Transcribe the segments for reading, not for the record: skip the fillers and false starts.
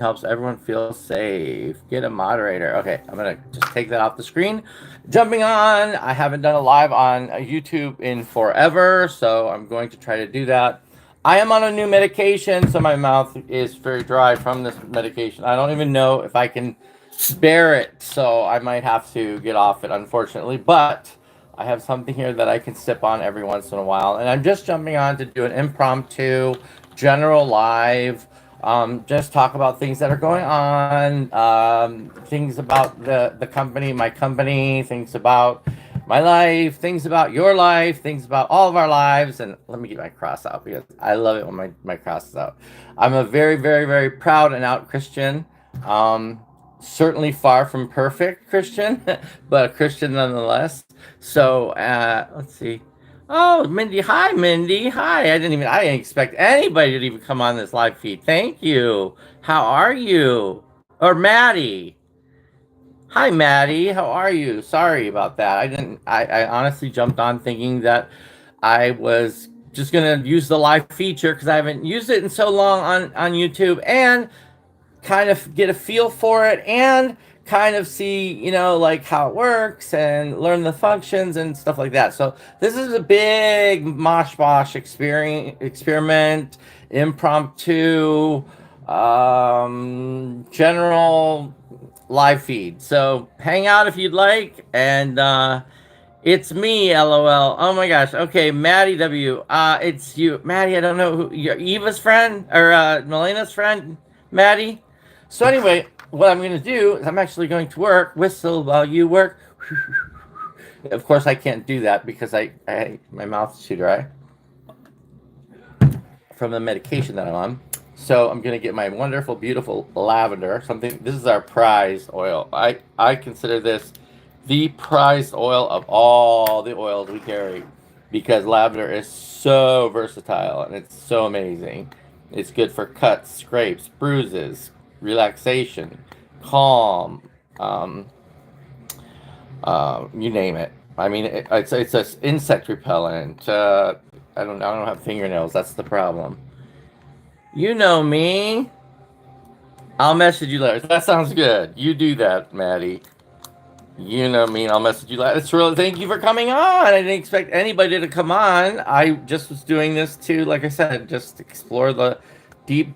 helps everyone feel safe. Get a moderator. Okay, I'm gonna just take that off the screen. Jumping on. I haven't done a live on YouTube in forever, so I'm going to try to do that. I am on a new medication, so my mouth is very dry from this medication. I don't even know if I can bear it, so I might have to get off it, unfortunately. But I have something here that I can sip on every once in a while, and I'm just jumping on to do an impromptu general live. Just talk about things that are going on, things about the company, my company, things about my life, things about your life, things about all of our lives. And let me get my cross out because I love it when my cross is out. I'm a very, very, very proud and out Christian. Certainly far from perfect Christian, but a Christian nonetheless. So let's see. Oh, Mindy. Hi, Mindy. Hi. I didn't expect anybody to even come on this live feed. Thank you. How are you? Or Maddie. Hi, Maddie. How are you? Sorry about that. I honestly jumped on thinking that I was just going to use the live feature because I haven't used it in so long on YouTube and kind of get a feel for it and kind of see, like how it works and learn the functions and stuff like that. So this is a big mosh bosh experiment, impromptu, general live feed. So hang out if you'd like. And it's me, LOL. Oh my gosh. Okay, Maddie W. It's you, Maddie. I don't know who you're. Eva's friend or Melena's friend, Maddie. So anyway, what I'm going to do is I'm actually going to work, whistle while you work. Of course, I can't do that because my mouth's too dry from the medication that I'm on. So I'm going to get my wonderful, beautiful lavender. This is our prized oil. I consider this the prized oil of all the oils we carry because lavender is so versatile and it's so amazing. It's good for cuts, scrapes, bruises, relaxation, calm, you name it. I mean, it's an insect repellent. I don't have fingernails. That's the problem. You know me. I'll message you later. That sounds good. You do that, Maddie. You know me. I'll message you later. It's really thank you for coming on. I didn't expect anybody to come on. I just was doing this to, like I said, just explore the deep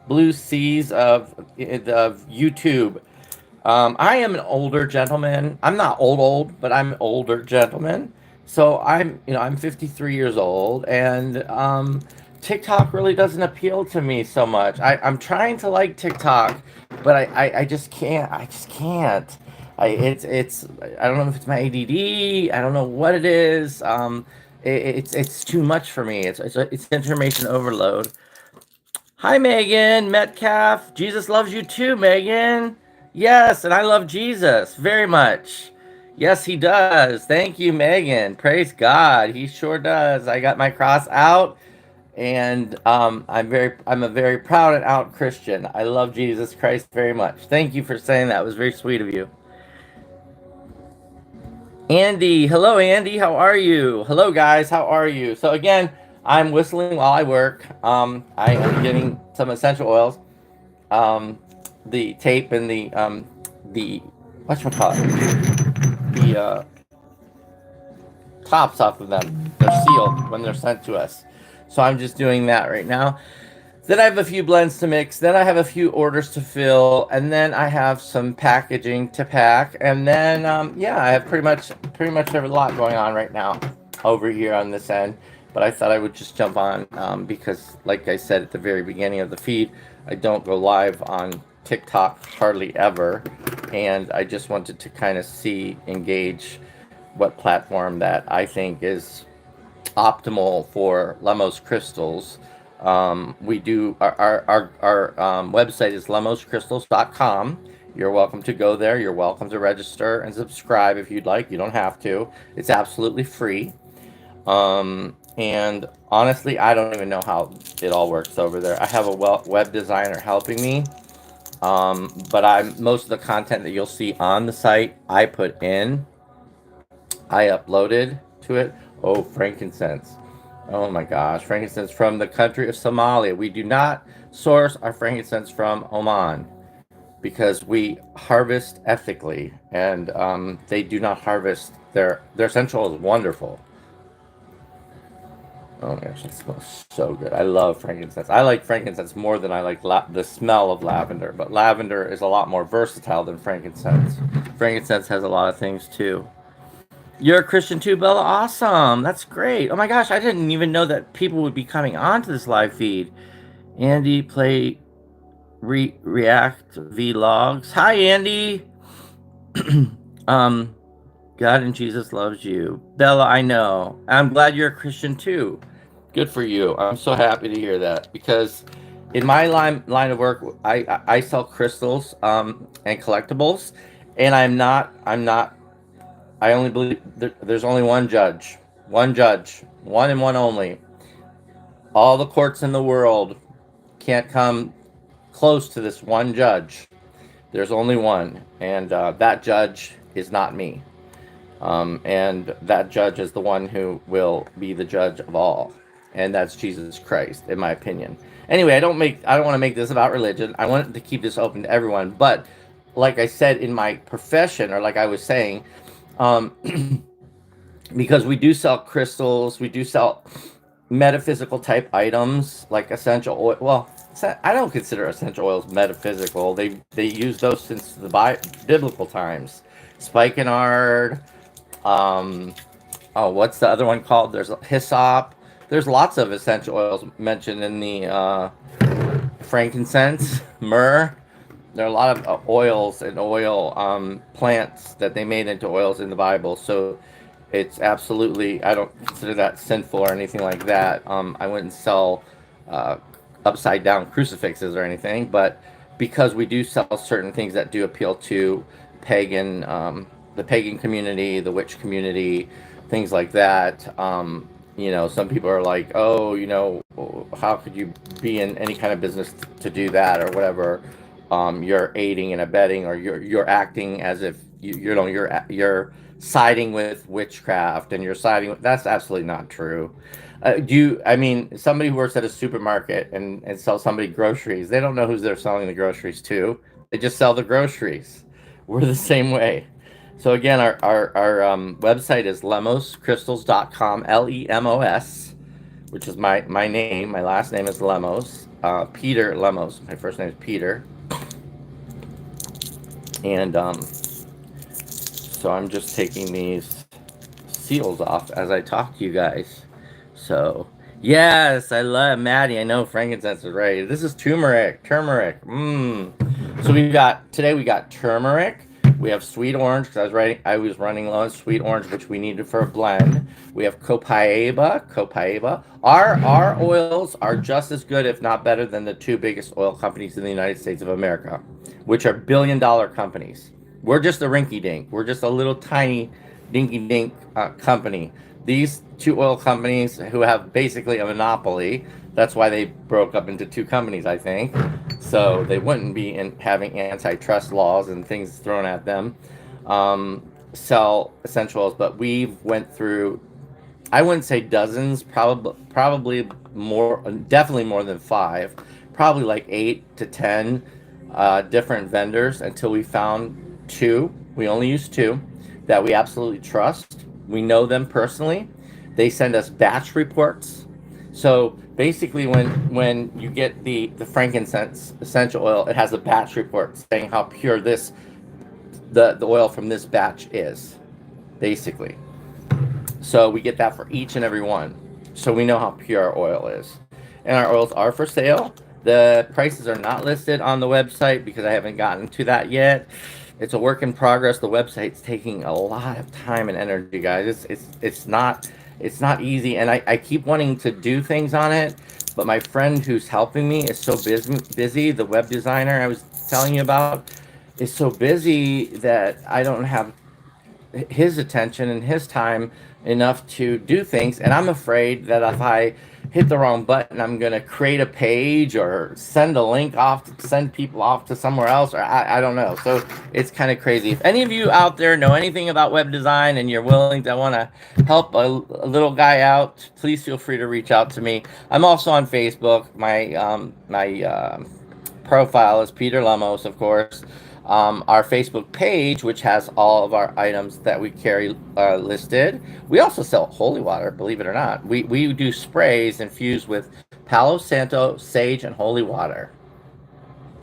blue seas of YouTube. I am an older gentleman. I'm not old, but I'm an older gentleman. So I'm 53 years old, and TikTok really doesn't appeal to me so much. I'm trying to like TikTok, but I just can't. I just can't. It's I don't know if it's my ADD. I don't know what it is. It's too much for me. It's information overload. Hi, Megan Metcalf. Jesus loves you too, Megan. Yes, and I love Jesus very much. Yes, he does. Thank you, Megan. Praise God. He sure does. I got my cross out, and I'm a very proud and out Christian. I love Jesus Christ very much. Thank you for saying that. It was very sweet of you. Andy, hello, Andy. How are you? Hello, guys. How are you? So again, I'm whistling while I work. I am getting some essential oils. The tape and the whatchamacallit, the tops off of them. They're sealed when they're sent to us. So I'm just doing that right now. Then I have a few blends to mix. Then I have a few orders to fill, and then I have some packaging to pack, and then I have pretty much have a lot going on right now over here on this end. But I thought I would just jump on because, like I said at the very beginning of the feed, I don't go live on TikTok hardly ever, and I just wanted to kind of engage what platform that I think is optimal for Lemos crystals. We do our website is lemoscrystals.com. You're welcome to go there. You're welcome to register and subscribe if you'd like. You don't have to. It's absolutely free. And honestly, I don't even know how it all works over there. I have a web designer helping me. But most of the content that you'll see on the site, I put in. I uploaded to it. Oh, frankincense. Oh my gosh, frankincense from the country of Somalia. We do not source our frankincense from Oman because we harvest ethically, and they do not harvest their essential oil is wonderful. Oh my gosh, it smells so good. I love frankincense. I like frankincense more than I like the smell of lavender, but lavender is a lot more versatile than frankincense. Frankincense has a lot of things too. You're a Christian too, Bella? Awesome. That's great. Oh my gosh, I didn't even know that people would be coming onto this live feed. Andy play react vlogs. Hi Andy. um God and Jesus loves you. Bella, I know. I'm glad you're a Christian too. Good for you. I'm so happy to hear that because in my line of work, I sell crystals and collectibles, and I'm not. I only believe there's only one judge, one and one only. All the courts in the world can't come close to this one judge. There's only one, and that judge is not me. And that judge is the one who will be the judge of all, and that's Jesus Christ, in my opinion. Anyway, I don't want to make this about religion. I want to keep this open to everyone. But like I said, in my profession, or like I was saying, um, because we do sell crystals, we do sell metaphysical type items like essential oil. Well, I don't consider essential oils metaphysical. They use those since the biblical times. Spikenard. Oh, what's the other one called? There's hyssop. There's lots of essential oils mentioned in the frankincense, myrrh. There are a lot of oils and oil plants that they made into oils in the Bible. So it's absolutely, I don't consider that sinful or anything like that. I wouldn't sell uh, upside down crucifixes or anything, but because we do sell certain things that do appeal to pagan, the pagan community, the witch community, things like that. Some people are like, oh, how could you be in any kind of business to do that or whatever? You're aiding and abetting, or you're acting as if you're siding with witchcraft, and you're siding with, that's absolutely not true. I mean, somebody who works at a supermarket and sells somebody groceries, they don't know who they're selling the groceries to. They just sell the groceries. We're the same way. So again, our website is lemoscrystals.com, Lemos, which is my name. My last name is Lemos. Peter Lemos. My first name is Peter. And so I'm just taking these seals off as I talk to you guys. So yes, I love Maddie. I know frankincense is right. This is turmeric. So we got turmeric. We have sweet orange because I was running low on sweet orange, which we needed for a blend. We have copaiba. Our oils are just as good, if not better, than the two biggest oil companies in the United States of America, which are billion-dollar companies. We're just a rinky-dink. We're just a little tiny dinky-dink company. These two oil companies who have basically a monopoly. That's why they broke up into two companies, I think. So they wouldn't be having antitrust laws and things thrown at them. Sell essential oils, but we went through, I wouldn't say dozens, probably more, definitely more than 5, probably like 8 to 10 different vendors until we found 2. We only use 2 that we absolutely trust. We know them personally. They send us batch reports. So basically, when you get the frankincense essential oil, it has a batch report saying how pure the oil from this batch is, basically. So we get that for each and every one. So we know how pure our oil is. And our oils are for sale. The prices are not listed on the website because I haven't gotten to that yet. It's a work in progress. The website's taking a lot of time and energy, guys. It's not easy, and I keep wanting to do things on it, but my friend who's helping me is so busy. The web designer I was telling you about is so busy that I don't have his attention and his time enough to do things, and I'm afraid that if I hit the wrong button. I'm going to create a page or send a link off to send people off to somewhere else, or I don't know. So it's kind of crazy. If any of you out there know anything about web design and you're willing to want to help a little guy out, please feel free to reach out to me. I'm also on Facebook. My profile is Peter Lemos, of course. Our Facebook page, which has all of our items that we carry listed. We also sell holy water, believe it or not. We do sprays infused with Palo Santo, sage, and holy water.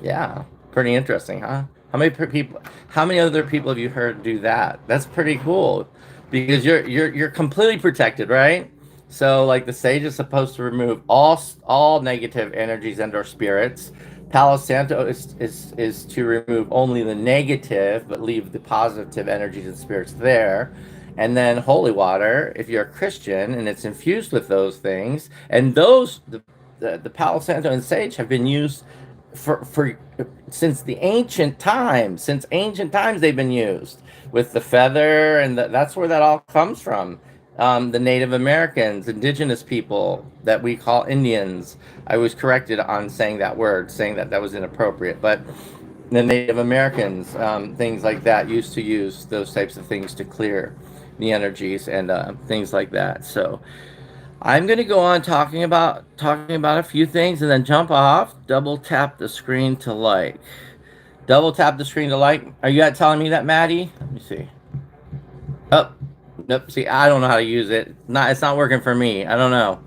Yeah, pretty interesting, huh? How many other people have you heard do that? That's pretty cool, because you're completely protected, right? So like the sage is supposed to remove all negative energies and or spirits. Palo Santo is to remove only the negative, but leave the positive energies and spirits there. And then holy water, if you're a Christian and it's infused with those things, and the Palo Santo and sage have been used for since the ancient times. Since ancient times, they've been used with the feather, and that's where that all comes from. The Native Americans, indigenous people that we call Indians. I was corrected on saying that word, saying that was inappropriate, but the Native Americans, things like that, used to use those types of things to clear the energies and things like that. So I'm going to go on talking about a few things and then jump off. Double tap the screen to like. Double tap the screen to like. Are you telling me that, Maddie? Let me see. Oh, nope. See, I don't know how to use it. It's not working for me. I don't know.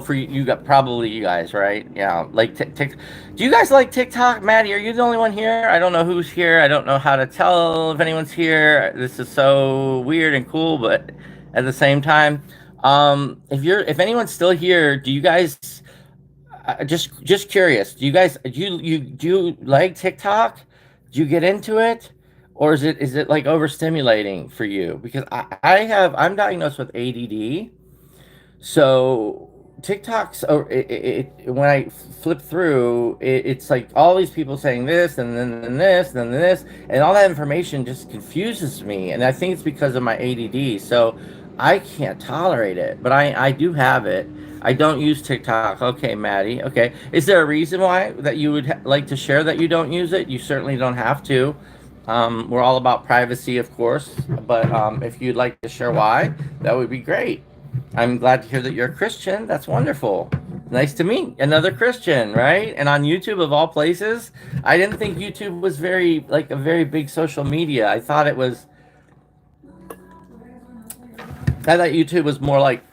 For you got probably you guys, right? Yeah, like tick. Do you guys like TikTok, Maddie? Are you the only one here? I don't know who's here. I don't know how to tell if anyone's here. This is so weird and cool, but at the same time, if anyone's still here, do you guys just curious? Do you guys do you like TikTok? Do you get into it? Or is it like overstimulating for you? Because I'm diagnosed with ADD, so TikToks, or when I flip through, it's like all these people saying this and then this and then this, and all that information just confuses me. And I think it's because of my ADD. So I can't tolerate it, but I do have it. I don't use TikTok. Okay, Maddie. Okay, is there a reason why that you would like to share that you don't use it? You certainly don't have to. We're all about privacy, of course, but if you'd like to share why, that would be great. I'm glad to hear that you're a Christian. That's wonderful. Nice to meet another Christian, right? And on YouTube, of all places, I didn't think YouTube was a very big social media. I thought YouTube was more like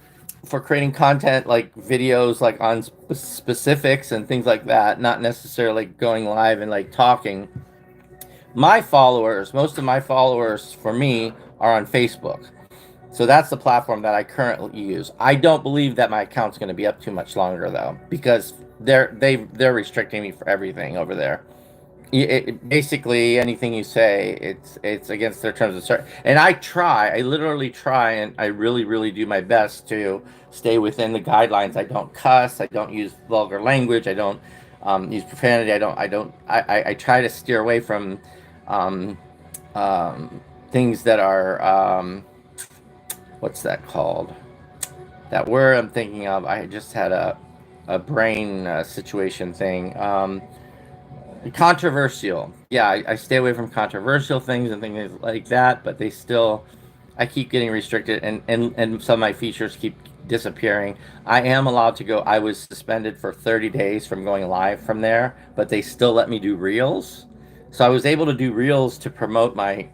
for creating content, like videos, like on specifics and things like that, not necessarily going live and like talking. Most of my followers for me are on Facebook. So that's the platform that I currently use. I don't believe that my account's going to be up too much longer though, because they're restricting me for everything over there. Basically anything you say, it's against their terms of service. And I literally try, and I really do my best to stay within the guidelines. I don't cuss. I don't use vulgar language. I don't use profanity. I try to steer away from things that are what's that called? That word I'm thinking of. I just had a brain situation thing. Controversial. Yeah, I stay away from controversial things and things like that, but I keep getting restricted, and some of my features keep disappearing. I am allowed to go. I was suspended for 30 days from going live from there, but they still let me do reels. So I was able to do reels to promote my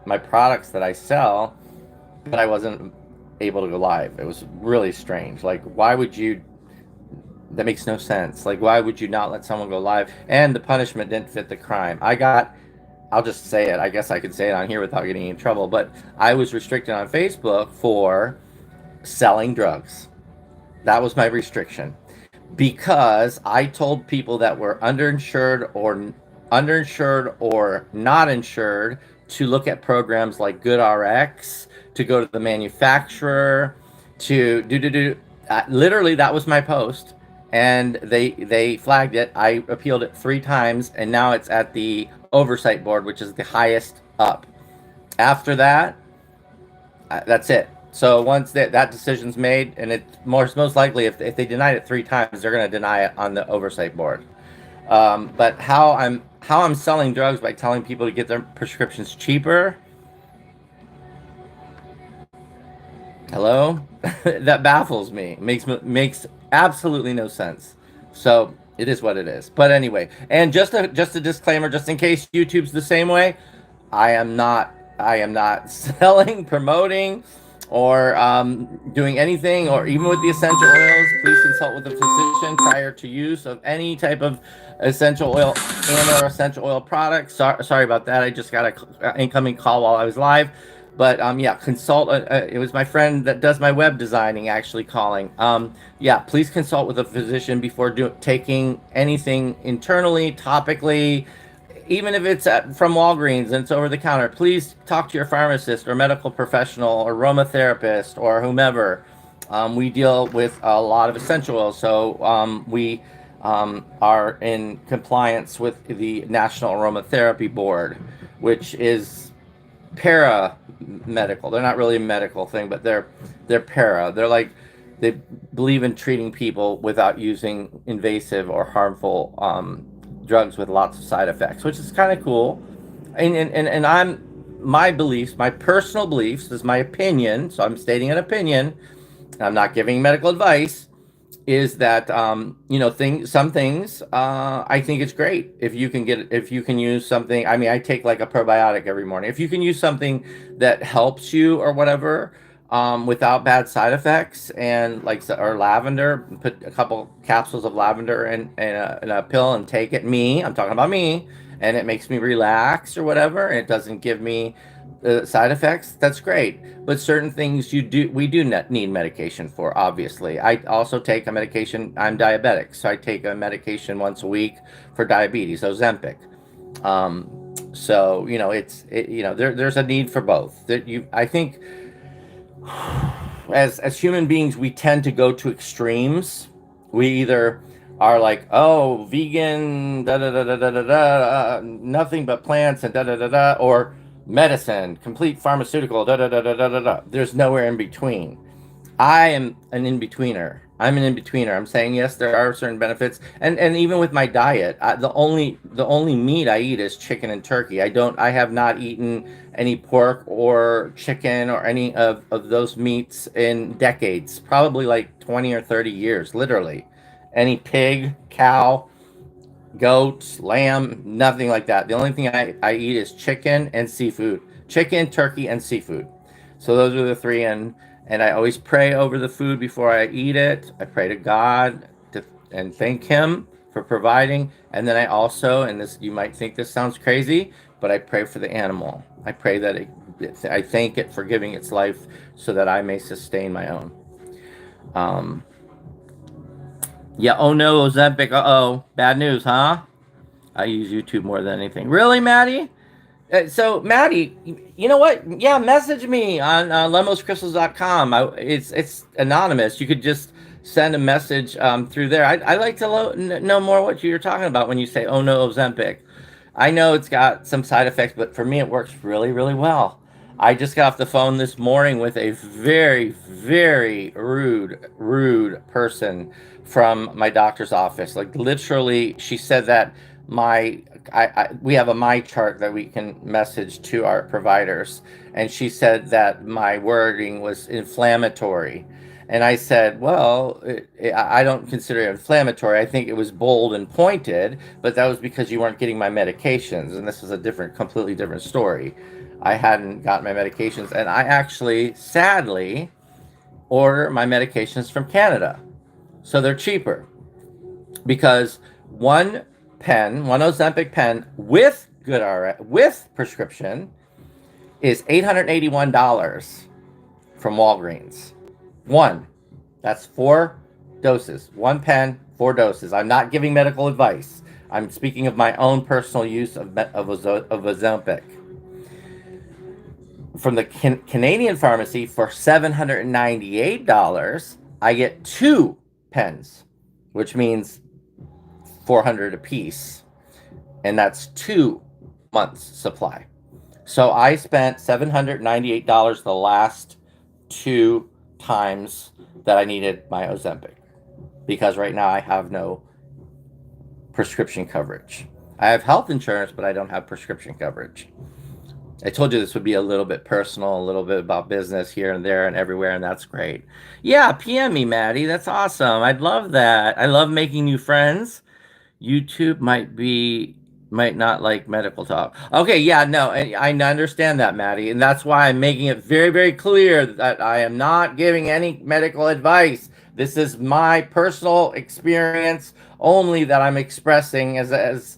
products that I sell, but I wasn't able to go live. It was really strange. Like, why would you? That makes no sense. Like, why would you not let someone go live? And the punishment didn't fit the crime. I'll just say it. I guess I could say it on here without getting in trouble. But I was restricted on Facebook for selling drugs. That was my restriction. Because I told people that were underinsured or not insured to look at programs like GoodRx, to go to the manufacturer, to do. Literally, that was my post. And they flagged it. I appealed it 3 times, and now it's at the oversight board, which is the highest up. After that, that's it. So once that decision's made, and it's most likely if they denied it 3 times, they're going to deny it on the oversight board. But how I'm selling drugs by telling people to get their prescriptions cheaper. Hello, that baffles me. Makes absolutely no sense. So it is what it is. But anyway, and just a disclaimer, just in case YouTube's the same way, I am not selling, promoting, or doing anything, or even with the essential oils. Please consult with a physician prior to use of any type of essential oil and/or essential oil products. Sorry about that. I just got a incoming call while I was live. But yeah, consult. It was my friend that does my web designing actually calling. Yeah, please consult with a physician before taking anything internally, topically, even if it's from Walgreens and it's over the counter. Please talk to your pharmacist or medical professional or aromatherapist or whomever. We deal with a lot of essential oils, so we are in compliance with the National Aromatherapy Board, which is paramedical. They're not really a medical thing, but they're para. They're like they believe in treating people without using invasive or harmful drugs with lots of side effects, which is kind of cool. And I'm my beliefs, my personal beliefs, this is my opinion. So I'm stating an opinion. I'm not giving medical advice. Is that some things I think it's great if you can use something. I mean, I take like a probiotic every morning. If you can use something that helps you or whatever without bad side effects, and like or lavender, put a couple capsules of lavender in a pill and take it. I'm talking about me, and it makes me relax or whatever, and it doesn't give me side effects. That's great. But certain things we do need medication for. Obviously, I also take a medication. I'm diabetic, so I take a medication once a week for diabetes, Ozempic. So there's a need for both. I think as human beings, we tend to go to extremes. We either are like, oh, vegan, da da da da da da da, nothing but plants and da da da da, or medicine, complete pharmaceutical, da da da da da da da. There's nowhere in between. I am an in-betweener. I'm saying yes, there are certain benefits, and even with my diet, the only meat I eat is chicken and turkey. I have not eaten any pork or chicken or any of those meats in decades, probably like 20 or 30 years, literally. Any pig, cow, goat, lamb, nothing like that. The only thing I eat is chicken and seafood. Chicken, turkey, and seafood. So those are the three, and I always pray over the food before I eat it. I pray to God and thank Him for providing. And then I also, and this you might think this sounds crazy, but I pray for the animal. I pray that I thank it for giving its life so that I may sustain my own. Yeah, oh no, Ozempic, uh-oh. Bad news, huh? I use YouTube more than anything. Really, Maddie? So, Maddie, you know what? Yeah, message me on lemoscrystals.com. It's anonymous. You could just send a message through there. I'd like to know more what you're talking about when you say, oh no, Ozempic. I know it's got some side effects, but for me, it works really, really well. I just got off the phone this morning with a very, very rude person from my doctor's office. Like literally, she said that we have a my chart that we can message to our providers, and she said that my wording was inflammatory. And I said, well, I don't consider it inflammatory. I think it was bold and pointed, but that was because you weren't getting my medications. And this is a completely different story. I hadn't gotten my medications, and I actually, sadly, order my medications from Canada. So they're cheaper because one Ozempic pen with GoodRx, with prescription, is $881 from Walgreens. That's 4 doses. One pen, 4 doses. I'm not giving medical advice. I'm speaking of my own personal use of Ozempic. From the Canadian pharmacy for $798, I get 2 pens, which means $400 a piece, and that's 2 months supply. So I spent $798 the last 2 times that I needed my Ozempic, because right now I have no prescription coverage. I have health insurance, but I don't have prescription coverage. I told you this would be a little bit personal, a little bit about business here and there and everywhere, and that's great. Yeah, PM me, Maddie. That's awesome. I'd love that. I love making new friends. YouTube might not like medical talk. Okay, yeah, no, I understand that, Maddie, and that's why I'm making it very, very clear that I am not giving any medical advice. This is my personal experience only that I'm expressing as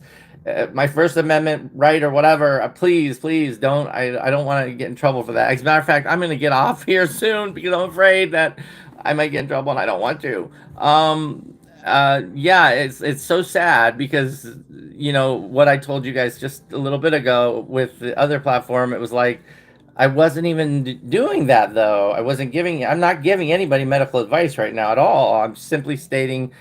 my First Amendment right or whatever. Please don't. I don't want to get in trouble for that. As a matter of fact, I'm going to get off here soon because I'm afraid that I might get in trouble and I don't want to. Yeah, it's so sad because what I told you guys just a little bit ago with the other platform. It was like I wasn't even doing that though. I'm not giving anybody medical advice right now at all. I'm simply stating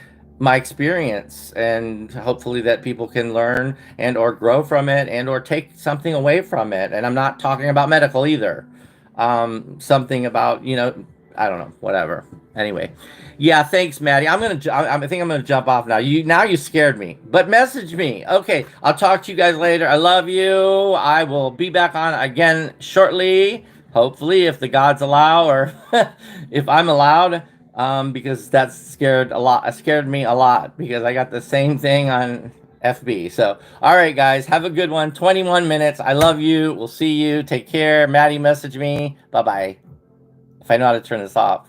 my experience, and hopefully that people can learn and or grow from it and or take something away from it. And I'm not talking about medical either. Something about, I don't know, whatever. Anyway, yeah, thanks, Maddie. I think I'm gonna jump off now. You scared me, but message me. Okay, I'll talk to you guys later. I love you. I will be back on again shortly, hopefully, if the gods allow, or if I'm allowed. Because that scared me a lot because I got the same thing on FB. So, all right, guys, have a good one. 21 minutes. I love you. We'll see you. Take care. Maddie, message me. Bye bye. If I know how to turn this off.